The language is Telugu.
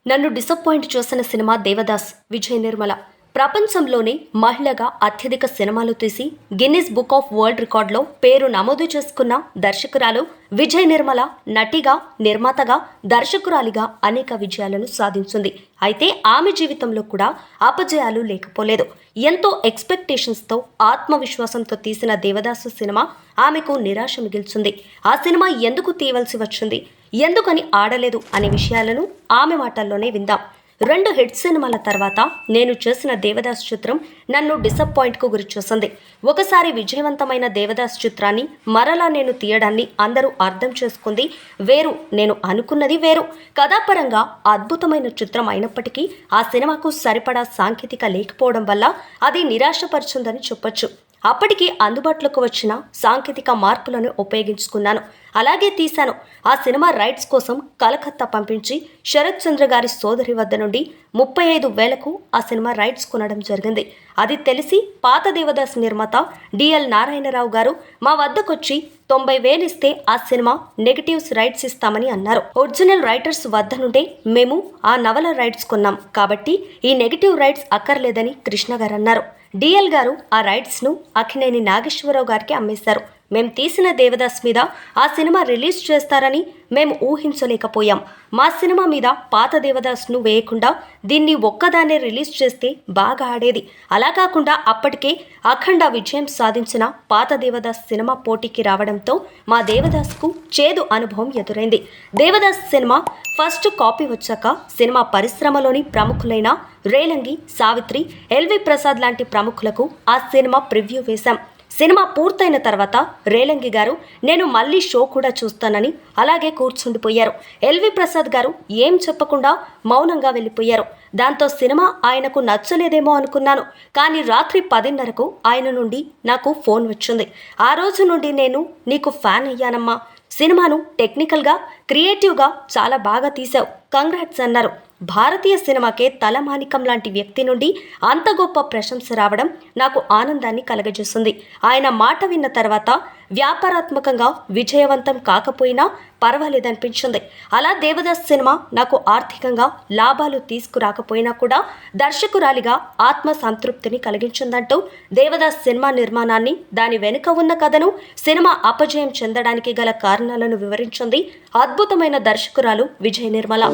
నన్ను డిసప్పాయింట్ చేసిన సినిమా 'దేవదాస్' విజయ్ నిర్మల. ప్రపంచంలోనే మహిళగా అత్యధిక సినిమాలు తీసి గిన్నిస్ బుక్ ఆఫ్ వరల్డ్ రికార్డులో పేరు నమోదు చేసుకున్న దర్శకురాలు విజయ్ నిర్మల నటిగా, నిర్మాతగా, దర్శకురాలిగా అనేక విజయాలను సాధించింది. అయితే ఆమె జీవితంలో కూడా అపజయాలు లేకపోలేదు. ఎంతో ఎక్స్పెక్టేషన్స్తో, ఆత్మవిశ్వాసంతో తీసిన 'దేవదాసు' సినిమా ఆమెకు నిరాశ మిగిల్చింది. ఆ సినిమా ఎందుకు తీయవలసి వచ్చింది, ఎందుకని ఆడలేదు అనే విషయాలను ఆమె మాటల్లోనే విందాం. 2 హిట్ సినిమాల తర్వాత నేను చేసిన 'దేవదాస్' చిత్రం నన్ను డిసప్పాయింట్కు గురిచేసింది. ఒకసారి విజయవంతమైన 'దేవదాస్' చిత్రాన్ని మరలా నేను తీయడాన్ని అందరూ అర్థం చేసుకుంది వేరు, నేను అనుకున్నది వేరు. కథాపరంగా అద్భుతమైన చిత్రం అయినప్పటికీ ఆ సినిమాకు సరిపడా సాంకేతిక లేకపోవడం వల్ల అది నిరాశపరిచిందని చెప్పొచ్చు. అప్పటికి అందుబాటులోకి వచ్చిన సాంకేతిక మార్పులను ఉపయోగించుకున్నాను, అలాగే తీశాను. ఆ సినిమా రైట్స్ కోసం కలకత్తా పంపించి శరత్ చంద్ర గారి సోదరి వద్ద నుండి 35,000కు ఆ సినిమా రైట్స్ కొనడం జరిగింది. అది తెలిసి పాత 'దేవదాస్' నిర్మాత డిఎల్ నారాయణరావు గారు మా వద్దకొచ్చి 90,000 ఇస్తే ఆ సినిమా నెగటివ్స్ రైట్స్ ఇస్తామని అన్నారు. ఒరిజినల్ రైటర్స్ వద్ద నుండే మేము ఆ నవల రైట్స్ కొన్నాం కాబట్టి ఈ నెగటివ్ రైట్స్ అక్కర్లేదని కృష్ణ గారు అన్నారు. డిఎల్ గారు ఆ రైట్స్ను అక్కినేని నాగేశ్వరరావు గారికి అమ్మేశారు. మేం తీసిన 'దేవదాస్' మీద ఆ సినిమా రిలీజ్ చేస్తారని మేము ఊహించలేకపోయాం. మా సినిమా మీద పాత 'దేవదాస్'ను వేయకుండా దీన్ని ఒక్కదాన్నే రిలీజ్ చేస్తే బాగా ఆడేది. అలా కాకుండా అప్పటికే అఖండ విజయం సాధించిన పాత 'దేవదాస్' సినిమా పోటీకి రావడంతో మా 'దేవదాస్'కు చేదు అనుభవం ఎదురైంది. 'దేవదాస్' సినిమా ఫస్ట్ కాపీ వచ్చాక సినిమా పరిశ్రమలోని ప్రముఖులైన రేలంగి, సావిత్రి, ఎల్వి ప్రసాద్ లాంటి ప్రముఖులకు ఆ సినిమా ప్రివ్యూ వేశాం. సినిమా పూర్తయిన తర్వాత రేలంగి గారు నేను మళ్ళీ షో కూడా చూస్తానని అలాగే కూర్చుండిపోయారు. ఎల్వి ప్రసాద్ గారు ఏం చెప్పకుండా మౌనంగా వెళ్ళిపోయారు. దాంతో సినిమా ఆయనకు నచ్చలేదేమో అనుకున్నాను. కానీ రాత్రి 10:30కు ఆయన నుండి నాకు ఫోన్ వచ్చింది. ఆ రోజు నుండి నేను నీకు ఫ్యాన్ అయ్యానమ్మా, సినిమాను టెక్నికల్గా, క్రియేటివ్గా చాలా బాగా తీశావు, కంగ్రాట్స్ అన్నారు. భారతీయ సినిమాకే తలమానికం లాంటి వ్యక్తి నుండి అంత గొప్ప ప్రశంస రావడం నాకు ఆనందాన్ని కలగజేస్తుంది. ఆయన మాట విన్న తర్వాత వ్యాపారాత్మకంగా విజయవంతం కాకపోయినా పర్వాలేదనిపించింది. అలా 'దేవదాస్' సినిమా నాకు ఆర్థికంగా లాభాలు తీసుకురాకపోయినా కూడా దర్శకురాలిగా ఆత్మ సంతృప్తిని కలిగించిందంటూ 'దేవదాస్' సినిమా నిర్మాణాన్ని, దాని వెనుక ఉన్న కథను, సినిమా అపజయం చెందడానికి గల కారణాలను వివరించింది అద్భుతమైన దర్శకురాలు విజయ్ నిర్మల.